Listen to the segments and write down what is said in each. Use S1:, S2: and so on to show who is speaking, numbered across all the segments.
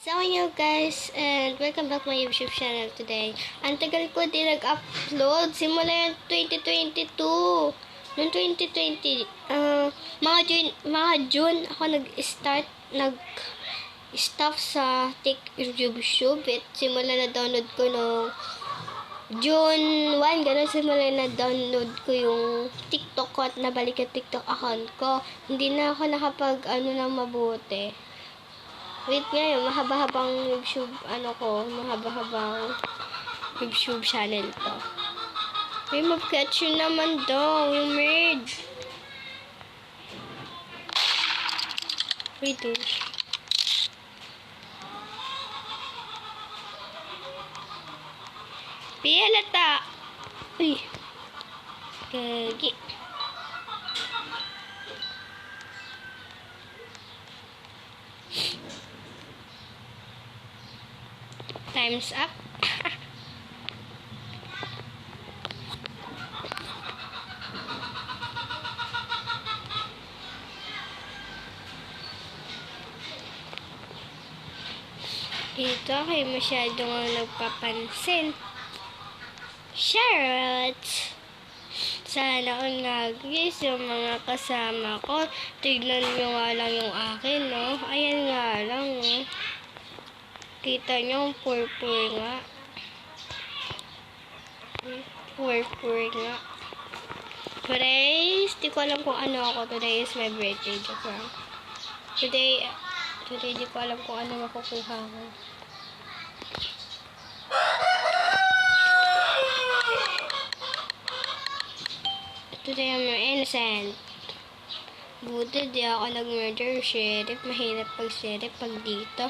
S1: So, hello guys, and welcome back to my YouTube channel today. Ang tagal ko din nag-upload, simula yung 2022. Noong 2020, mga June ako nag-start, nag-stop sa YouTube. Simula na download ko no June 1, gano'n simula na download ko yung TikTok ko at nabalik yung TikTok account ko. Hindi na ako nakapag ng mabuti. Wait ngayon, mahaba-habang YouTube, mahaba-habang YouTube channel to. May mag-catch yun naman daw, yung merge. Wait, Pialata! Uy! Gagi. Time's up. Dito kayo masyadong nagpapansin. Charlotte! Sana all nagis yung mga kasama ko. Tignan nyo nga lang yung akin, no? Ayan nga lang, no? Kita nyo yung purple nga. Purple nga. Today, di ko alam kung ano ako. Today is my birthday. Joke lang. Today, di ko alam kung ano makukuha ko. Today, I'm innocent. Buti di ako nag-murder sheriff. Mahirap pag-sheriff pag dito.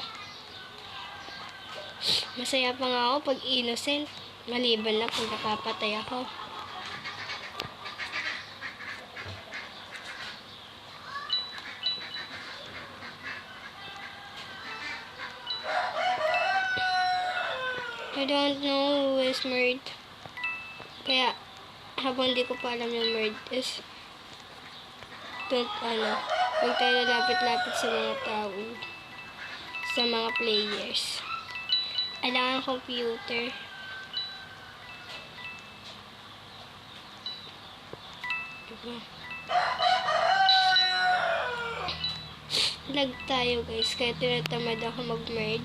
S1: Masaya pa nga ako pag innocent. Maliban na kung nakapatay ako. I don't know who is married. Kaya, habang di ko pa alam yung married is huwag tayo lapit-lapit sa mga tao, sa mga players. Kailangan computer. Diba? Lag tayo guys, kaya tinatamad ako mag-merd.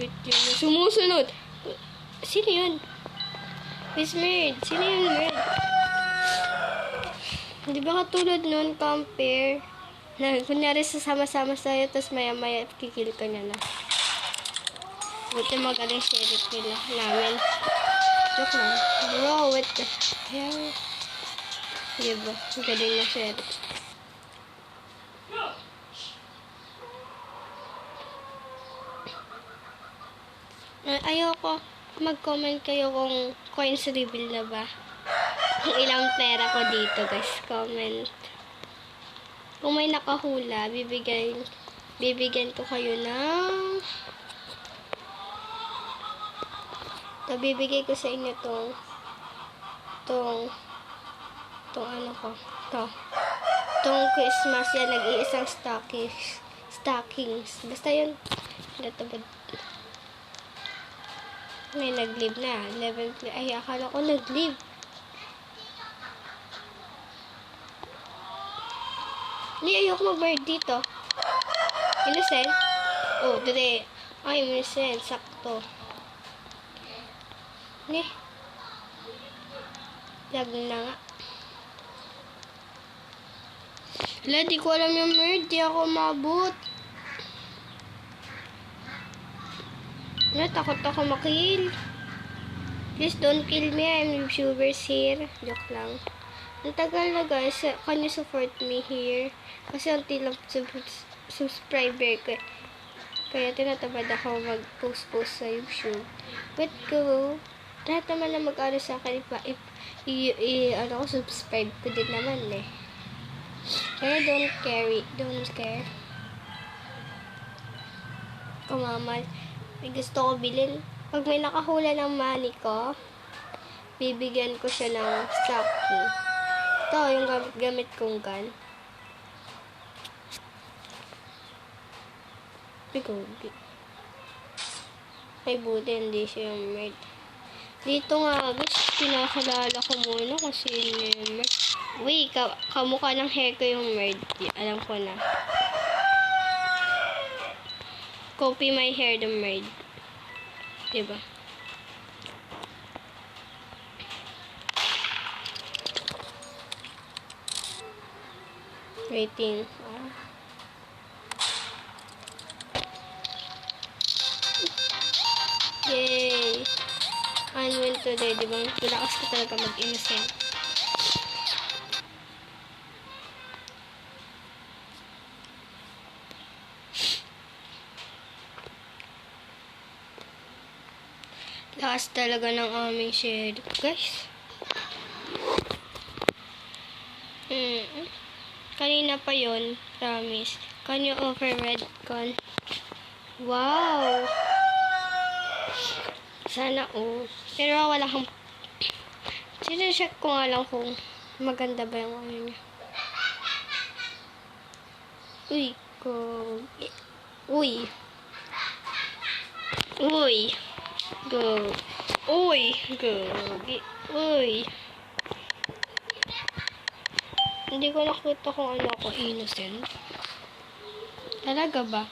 S1: Wait yun, sumusunod! Sino yun? Who's merd? Sino yung merd? Di ba katulad nun, compare? Na, kunyari sasama-sama sa'yo, tapos maya-maya kikil ka niya na. Buti magaling sheriff nila namin. Joke lang. Bro, what the hell? Diba? Magaling na sheriff. Ayoko. Mag-comment kayo kung coins reveal na ba. Kung ilang pera ko dito, guys. Comment. Kung may nakahula, bibigyan ko kayo ng bibigay ko sa inyo tong Christmas yan, nag-iisang stockings. Basta yun. May nag-live na. Level 3. Ay, akala ko nag-live. Hindi, ayoko mag-bird dito. Innocent? Oh, today. Ay, innocent. Sakto. Lag na nga. Wala, di ko alam yung merd. Di ako mabut. Wala, takot ako makill. Please don't kill me. I'm YouTubers here. Joke lang. Ang tagal na guys. Can you support me here? Kasi unti lang subscriber ko. Kaya tinatamad ako mag-post sa YouTube. But go. Lahat naman na mag-ano sa akin if subscribe ko din naman eh. Kaya don't care. Kumamal. May gusto ko bilhin. Pag may nakahula ng money ko, bibigyan ko siya ng stocking. Ito, yung gamit kong gun. Gogi. Ay, buti hindi siya yung maid. Dito nga, guys, pinakalala ko muna kasi yung maid. Uy, kamukha ng hair ko yung maid. Alam ko na. Copy my hair, the maid. Diba? Waiting. Yay! Unwin today, di ba? Malakas ko talaga mag-innocent. Lakas talaga ng aming share, guys. Kanina pa yon, promise. Can you offer red con? Wow! Sana Pero wala kang... Sinecheck ko nga lang kung maganda ba yung ano niya. Uy, Uy! Go! Uy! Uy! Hindi ko nakita kung ano ako, innocent. Talaga ba?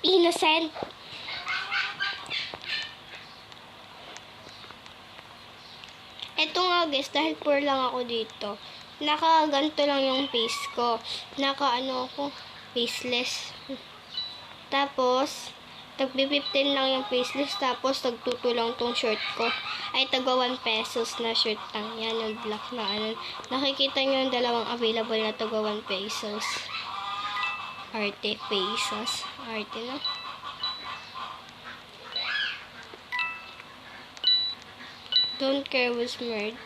S1: Innocent? Eto nga guys, dahil poor lang ako dito. Naka-ganto lang yung face ko. Naka-ano ako, faceless. Tapos, tagbi-15 lang yung faceless. Tapos, tagtuto lang tong shirt ko. Ay, tagwa 1 pesos na shirt lang. Yan, yung black na ano. Nakikita nyo yung dalawang available na tagwa 1 pesos. Arte pesos. Arte na. Don't care who's married.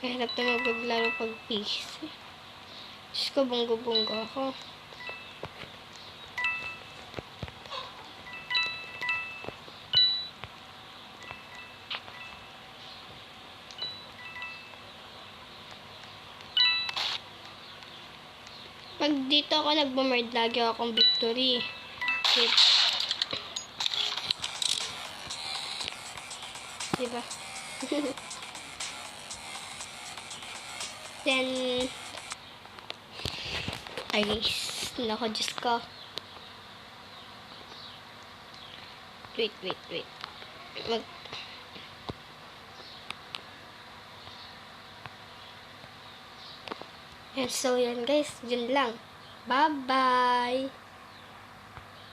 S1: Kahirap na maglaro pag PC. Diyos ko, bunggo-bunggo ako. Pag dito ako nag-bomard, lagi akong victory. Wait. Diba? Then, nako, Diyos ko. Wait. And so, yan guys. Yun lang. Bye-bye!